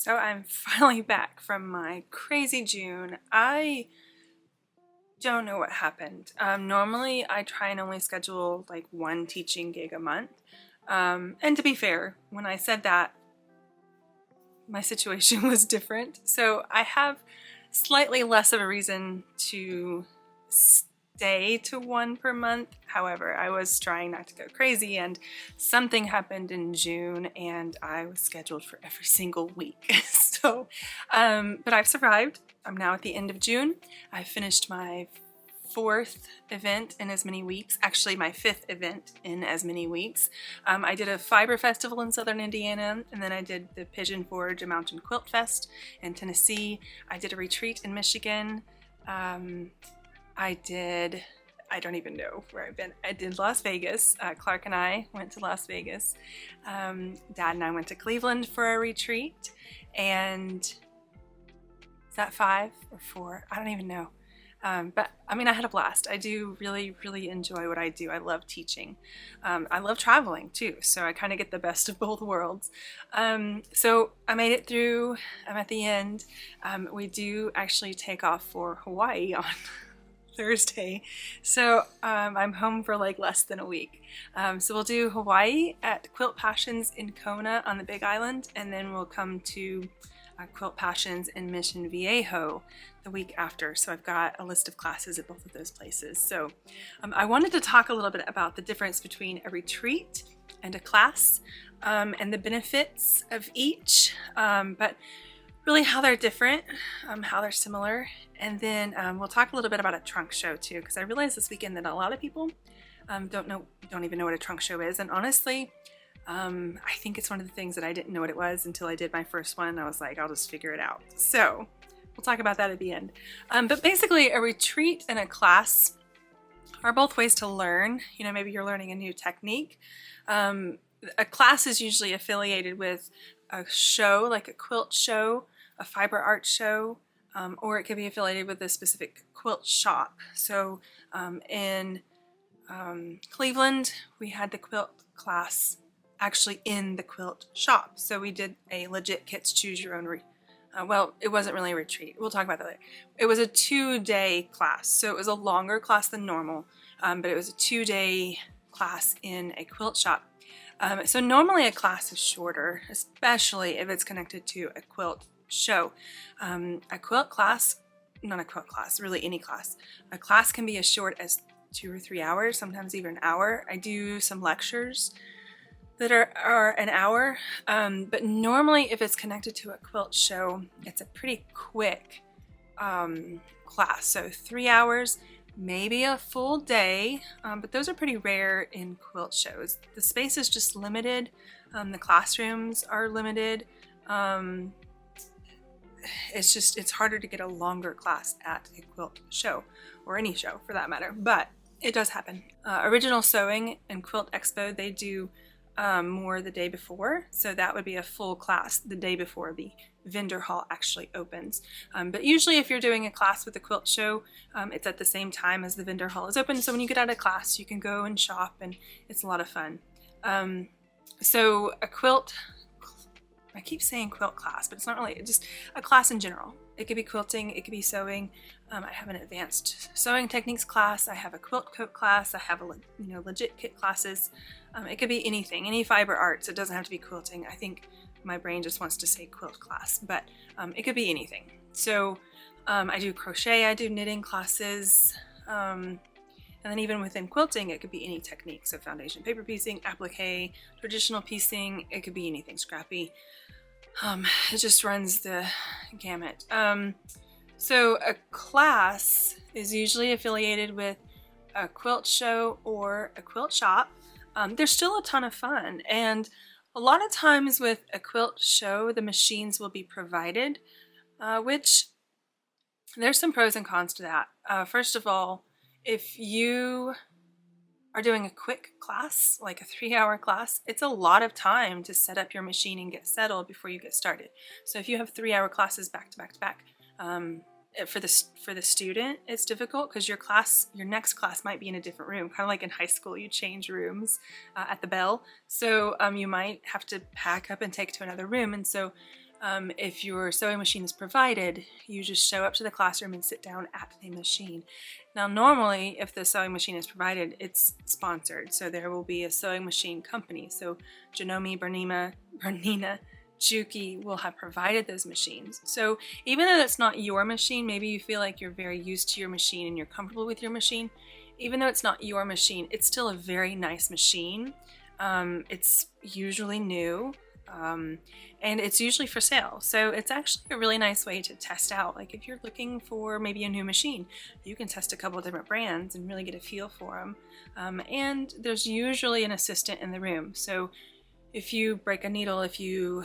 So I'm finally back from my crazy June. I don't know what happened. Normally I try and only schedule like one teaching gig a month. And to be fair, when I said that, my situation was different. So I have slightly less of a reason to stay to one per month. However, I was trying not to go crazy and something happened in June and I was scheduled for every single week. But I've survived. I'm now at the end of June. I finished my fourth event in as many weeks, actually my fifth event in as many weeks. I did a fiber festival in southern Indiana, and then I did the Pigeon Forge, a mountain quilt fest in Tennessee. I did a retreat in Michigan. I don't even know where I've been. I did Las Vegas. Clark and I went to Las Vegas. Dad and I went to Cleveland for a retreat. And is that 5 or 4? I don't even know. But I mean, I had a blast. I do really, really enjoy what I do. I love teaching. I love traveling too. So I kind of get the best of both worlds. So I made it through. I'm at the end. We do actually take off for Hawaii on Thursday. So I'm home for like less than a week. So we'll do Hawaii at Quilt Passions in Kona on the Big Island. And then we'll come to Quilt Passions in Mission Viejo the week after. So I've got a list of classes at both of those places. So I wanted to talk a little bit about the difference between a retreat and a class, and the benefits of each, but really how they're different, how they're similar, and then we'll talk a little bit about a trunk show too, because I realized this weekend that a lot of people don't even know what a trunk show is, and honestly, I think it's one of the things that I didn't know what it was until I did my first one. I was like, I'll just figure it out. So we'll talk about that at the end. But basically, a retreat and a class are both ways to learn. You know, maybe you're learning a new technique. A class is usually affiliated with a show, like a quilt show, a fiber art show, or it could be affiliated with a specific quilt shop. So in Cleveland, we had the quilt class actually in the quilt shop. So we did a legit Kits Choose Your Own well, it wasn't really a retreat. We'll talk about that later. It was a 2-day class. So it was a longer class than normal, but it was a 2-day class in a quilt shop. So normally a class is shorter, especially if it's connected to a quilt show. A quilt class, not a quilt class, really any class. A class can be as short as 2 or 3 hours, sometimes even an hour. I do some lectures that are an hour, but normally if it's connected to a quilt show, it's a pretty quick class. So 3 hours, maybe a full day, but those are pretty rare in quilt shows. The space is just limited. The classrooms are limited. It's harder to get a longer class at a quilt show, or any show for that matter, but it does happen. Original Sewing and Quilt Expo, they do more the day before, so that would be a full class the day before the vendor hall actually opens. But usually if you're doing a class with a quilt show, it's at the same time as the vendor hall is open, so when you get out of class you can go and shop, and it's a lot of fun. So a quilt, I keep saying quilt class, but it's not really, it's just a class in general. It could be quilting, it could be sewing. I have an advanced sewing techniques class, I have a quilt coat class, I have a legit kit classes. It could be anything, any fiber arts. It doesn't have to be quilting. I think my brain just wants to say quilt class, but it could be anything. So I do crochet, I do knitting classes, and then even within quilting, it could be any technique. So foundation paper piecing, applique, traditional piecing, it could be anything, scrappy. It just runs the gamut. So a class is usually affiliated with a quilt show or a quilt shop. They're still a ton of fun, and a lot of times with a quilt show, the machines will be provided, which there's some pros and cons to that. First of all, if you are doing a quick class, like a 3-hour class, it's a lot of time to set up your machine and get settled before you get started. So if you have 3-hour classes back to back to back, for the student, it's difficult because your next class might be in a different room, kind of like in high school, you change rooms at the bell. So you might have to pack up and take to another room. And so If your sewing machine is provided, you just show up to the classroom and sit down at the machine. Now, normally, if the sewing machine is provided, it's sponsored. So there will be a sewing machine company. So Janome, Bernina, Juki will have provided those machines. So even though that's not your machine, maybe you feel like you're very used to your machine and you're comfortable with your machine, even though it's not your machine, it's still a very nice machine. It's usually new. And it's usually for sale. So it's actually a really nice way to test out. Like if you're looking for maybe a new machine, you can test a couple of different brands and really get a feel for them. And there's usually an assistant in the room. So if you break a needle, if you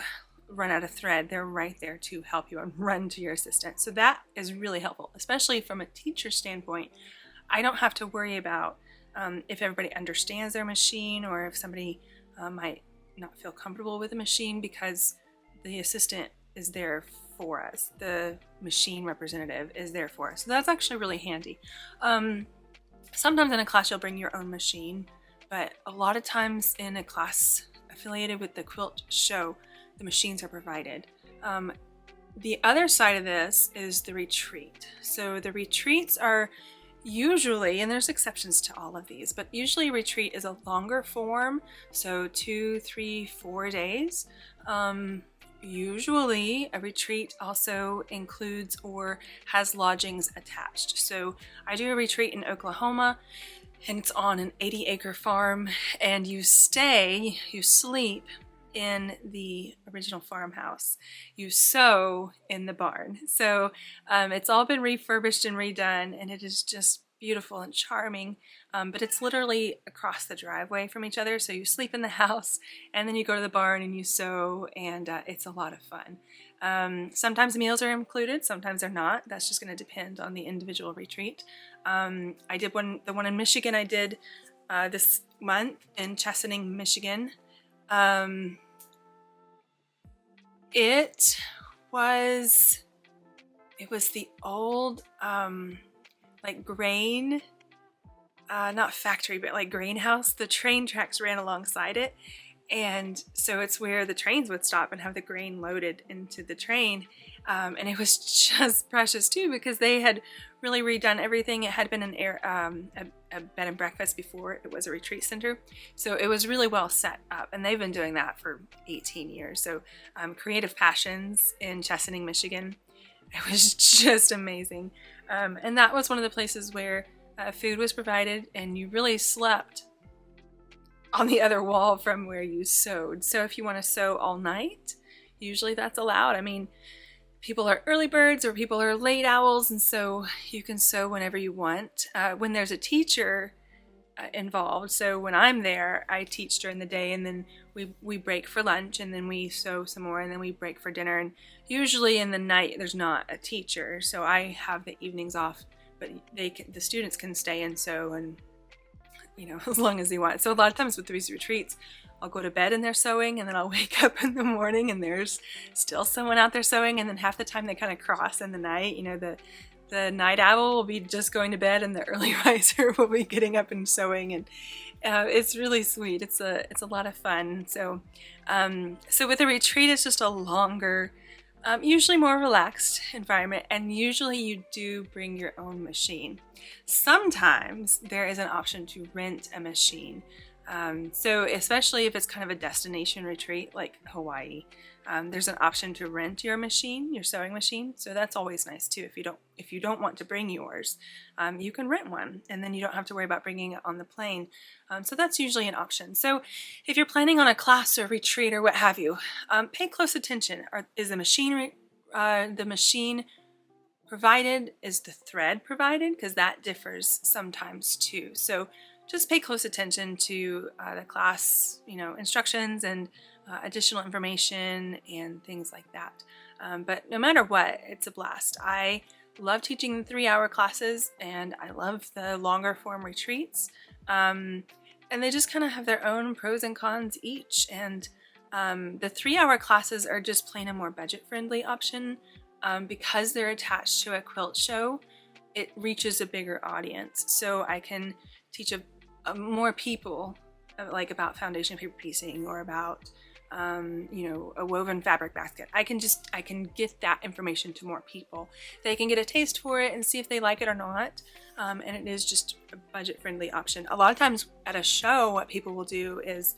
run out of thread, they're right there to help you and run to your assistant. So that is really helpful, especially from a teacher standpoint. I don't have to worry about if everybody understands their machine or if somebody might not feel comfortable with the machine, because the assistant is there for us. The machine representative is there for us. So that's actually really handy. Sometimes in a class you'll bring your own machine, but a lot of times in a class affiliated with the quilt show, the machines are provided. The other side of this is the retreat. So the retreats are usually, and there's exceptions to all of these, but usually a retreat is a longer form, so 2, 3, 4 days. Usually a retreat also includes or has lodgings attached. So I do a retreat in Oklahoma, and it's on an 80-acre farm, and you sleep in the original farmhouse. You sew in the barn. So it's all been refurbished and redone, and it is just beautiful and charming. But it's literally across the driveway from each other. So you sleep in the house, and then you go to the barn and you sew, and it's a lot of fun. Sometimes meals are included, sometimes they're not. That's just going to depend on the individual retreat. I did the one in Michigan I did this month in Chesaning, Michigan. It was the old like grain, not factory, but like greenhouse. The train tracks ran alongside it, and so it's where the trains would stop and have the grain loaded into the train. And it was just precious too, because they had really redone everything. It had been a bed and breakfast before it was a retreat center, so it was really well set up, and they've been doing that for 18 years. So Creative Passions in Chesaning, Michigan, it was just amazing. And that was one of the places where food was provided, and you really slept on the other wall from where you sewed. So if you want to sew all night, usually that's allowed. I mean, people are early birds or people are late owls, and so you can sew whenever you want. When there's a teacher involved, so when I'm there, I teach during the day, and then we break for lunch, and then we sew some more, and then we break for dinner. And usually in the night there's not a teacher, so I have the evenings off, but the students can stay and sew, and as long as they want. So a lot of times with these retreats, I'll go to bed and they're sewing, and then I'll wake up in the morning and there's still someone out there sewing, and then half the time they kind of cross in the night. The night owl will be just going to bed, and the early riser will be getting up and sewing, and it's really sweet. It's a lot of fun. So with a retreat, it's just a longer, usually more relaxed environment, and usually you do bring your own machine. Sometimes there is an option to rent a machine. So especially if it's kind of a destination retreat like Hawaii, there's an option to rent your machine, your sewing machine. So that's always nice too. If you don't want to bring yours, you can rent one, and then you don't have to worry about bringing it on the plane. So that's usually an option. So if you're planning on a class or retreat or what have you, pay close attention. Is the machine provided? Is the thread provided? Because that differs sometimes too. So just pay close attention to the class, instructions and additional information and things like that. But no matter what, it's a blast. I love teaching the 3-hour classes, and I love the longer form retreats. And they just kind of have their own pros and cons each. And the 3-hour classes are just plain a more budget-friendly option. Because they're attached to a quilt show, it reaches a bigger audience. So I can teach more people, like about foundation paper piecing or about you know, a woven fabric basket. I can get that information to more people. They can get a taste for it and see if they like it or not. And it is just a budget-friendly option. A lot of times at a show, what people will do is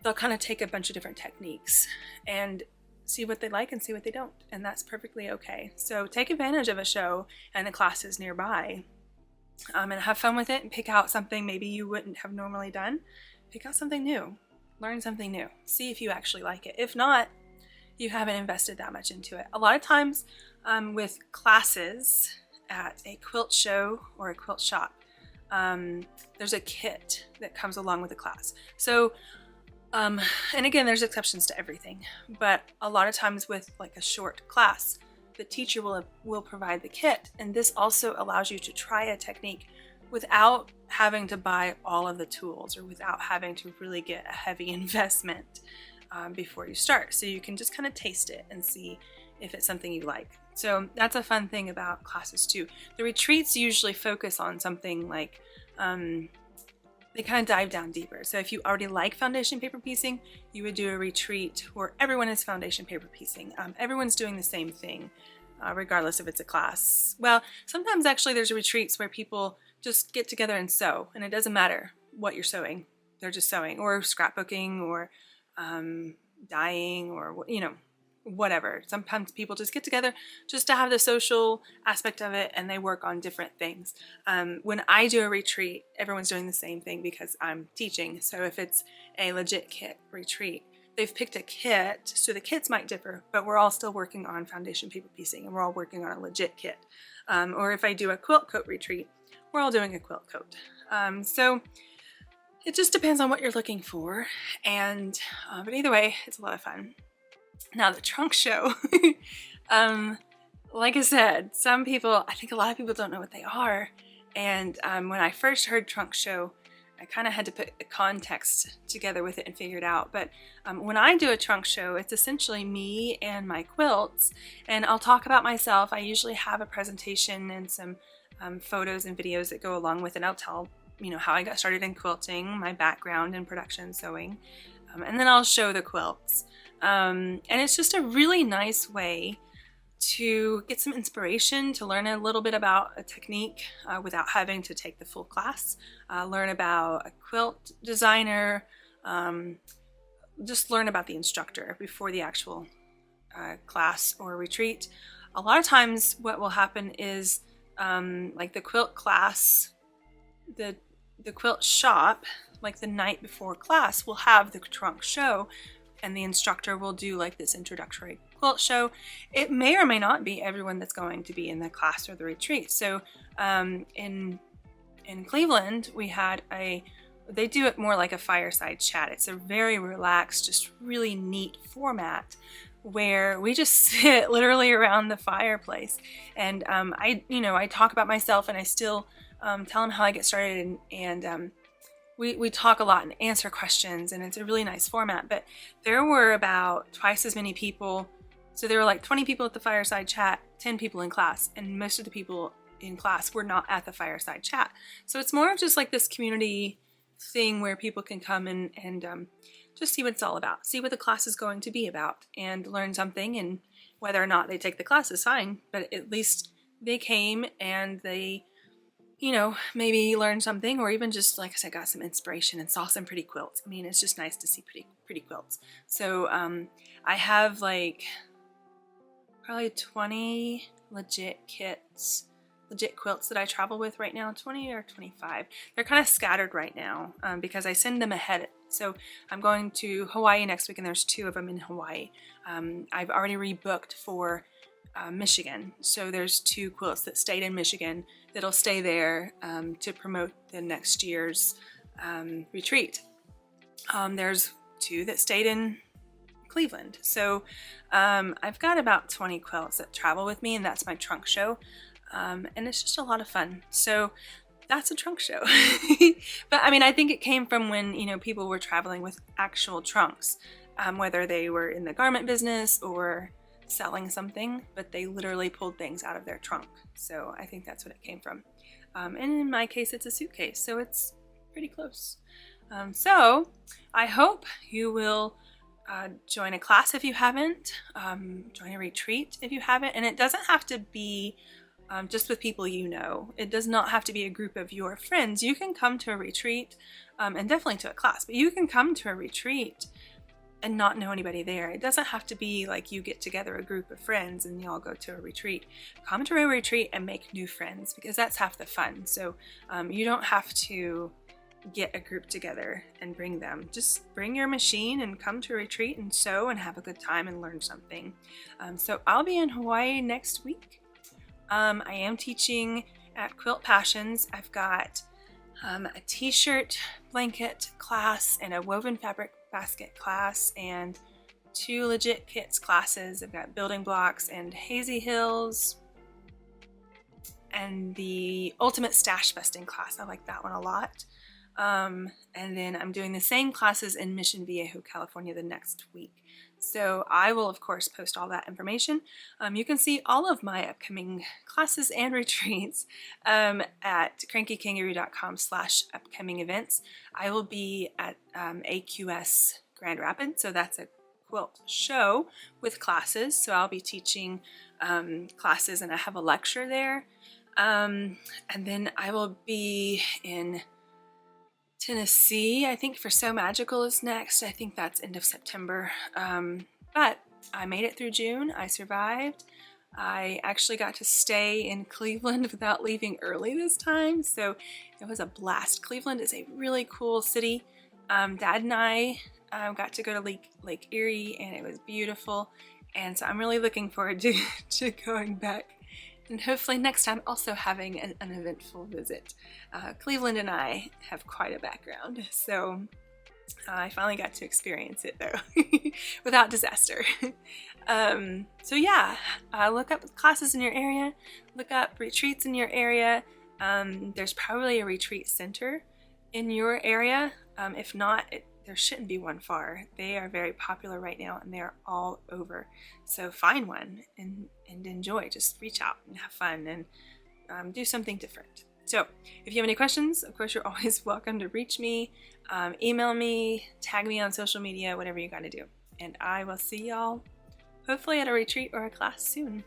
they'll kind of take a bunch of different techniques and see what they like and see what they don't. And that's perfectly okay. So take advantage of a show and the classes nearby, and have fun with it and pick out something maybe you wouldn't have normally done. Pick out something new. Learn something new. See if you actually like it. If not, you haven't invested that much into it. A lot of times with classes at a quilt show or a quilt shop, there's a kit that comes along with the class. So, and again, there's exceptions to everything, but a lot of times with like a short class, the teacher will provide the kit, and this also allows you to try a technique without having to buy all of the tools or without having to really get a heavy investment before you start. So you can just kind of taste it and see if it's something you like. So that's a fun thing about classes too. The retreats usually focus on something like, they kind of dive down deeper. So if you already like foundation paper piecing, you would do a retreat where everyone is foundation paper piecing. Everyone's doing the same thing, regardless if it's a class. Well, sometimes actually there's retreats where people just get together and sew, and it doesn't matter what you're sewing. They're just sewing or scrapbooking or dyeing or, you know, whatever. Sometimes people just get together just to have the social aspect of it, and they work on different things. When I do a retreat, everyone's doing the same thing because I'm teaching. So if it's a legit kit retreat, they've picked a kit, so the kits might differ, but we're all still working on foundation paper piecing, and we're all working on a legit kit. Or if I do a quilt coat retreat, we're all doing a quilt coat. So it just depends on what you're looking for, and but either way, it's a lot of fun. Now the trunk show, like I said, I think a lot of people don't know what they are. And when I first heard trunk show, I kind of had to put the context together with it and figure it out. But when I do a trunk show, it's essentially me and my quilts, and I'll talk about myself. I usually have a presentation and some photos and videos that go along with it. I'll tell, you know, how I got started in quilting, my background in production sewing, and then I'll show the quilts. And it's just a really nice way to get some inspiration, to learn a little bit about a technique without having to take the full class, learn about a quilt designer, just learn about the instructor before the actual class or retreat. A lot of times what will happen is like the quilt class, the quilt shop, like the night before class, will have the trunk show, and the instructor will do like this introductory quilt show. It may or may not be everyone that's going to be in the class or the retreat. So in Cleveland, we had they do it more like a fireside chat. It's a very relaxed, just really neat format where we just sit literally around the fireplace. And I talk about myself, and I still tell them how I get started, and we talk a lot and answer questions, and it's a really nice format. But there were about twice as many people. So there were like 20 people at the fireside chat, 10 people in class, and most of the people in class were not at the fireside chat. So it's more of just like this community thing where people can come and just see what it's all about, see what the class is going to be about, and learn something. And whether or not they take the class is fine, but at least they came and they, maybe learned something, or even just, like I said, got some inspiration and saw some pretty quilts. I mean, it's just nice to see pretty quilts. So I have like probably 20 legit quilts that I travel with right now, 20 or 25. They're kind of scattered right now because I send them ahead. So I'm going to Hawaii next week, and there's 2 of them in Hawaii. I've already rebooked for Michigan. So there's 2 quilts that stayed in Michigan that'll stay there to promote the next year's retreat. There's 2 that stayed in Cleveland. So I've got about 20 quilts that travel with me, and that's my trunk show. And it's just a lot of fun. So that's a trunk show. But I mean, I think it came from when, people were traveling with actual trunks, whether they were in the garment business or selling something, but they literally pulled things out of their trunk. So I think that's what it came from. And in my case, it's a suitcase, so it's pretty close. So I hope you will join a class if you haven't, join a retreat if you haven't, and it doesn't have to be just with people you know. It does not have to be a group of your friends. You can come to a retreat, and definitely to a class, but you can come to a retreat and not know anybody there. It doesn't have to be like you get together a group of friends and you all go to a retreat. Come to a retreat and make new friends, because that's half the fun. So you don't have to get a group together and bring them. Just bring your machine and come to a retreat and sew and have a good time and learn something. So I'll be in Hawaii next week. I am teaching at Quilt Passions. I've got a t-shirt blanket class and a woven fabric basket class and 2 legit kits classes. I've got building blocks and hazy hills and the ultimate stash busting class. I like that one a lot. And then I'm doing the same classes in Mission Viejo, California the next week. So I will of course post all that information. You can see all of my upcoming classes and retreats at crankykangaroo.com/upcoming events. I will be at AQS Grand Rapids, so that's a quilt show with classes. So I'll be teaching classes and I have a lecture there. And then I will be in Tennessee, I think, for So Magical is next. I think that's end of September. But I made it through June. I survived. I actually got to stay in Cleveland without leaving early this time, so it was a blast. Cleveland is a really cool city. Dad and I got to go to Lake Erie, and it was beautiful. And so I'm really looking forward to going back. And hopefully next time also having an uneventful visit. Cleveland and I have quite a background, so I finally got to experience it though, without disaster. So yeah, look up classes in your area, look up retreats in your area. There's probably a retreat center in your area. If not, there shouldn't be one far. They are very popular right now and they're all over. So find one and enjoy. Just reach out and have fun and do something different. So if you have any questions, of course, you're always welcome to reach me, email me, tag me on social media, whatever you got to do. And I will see y'all hopefully at a retreat or a class soon.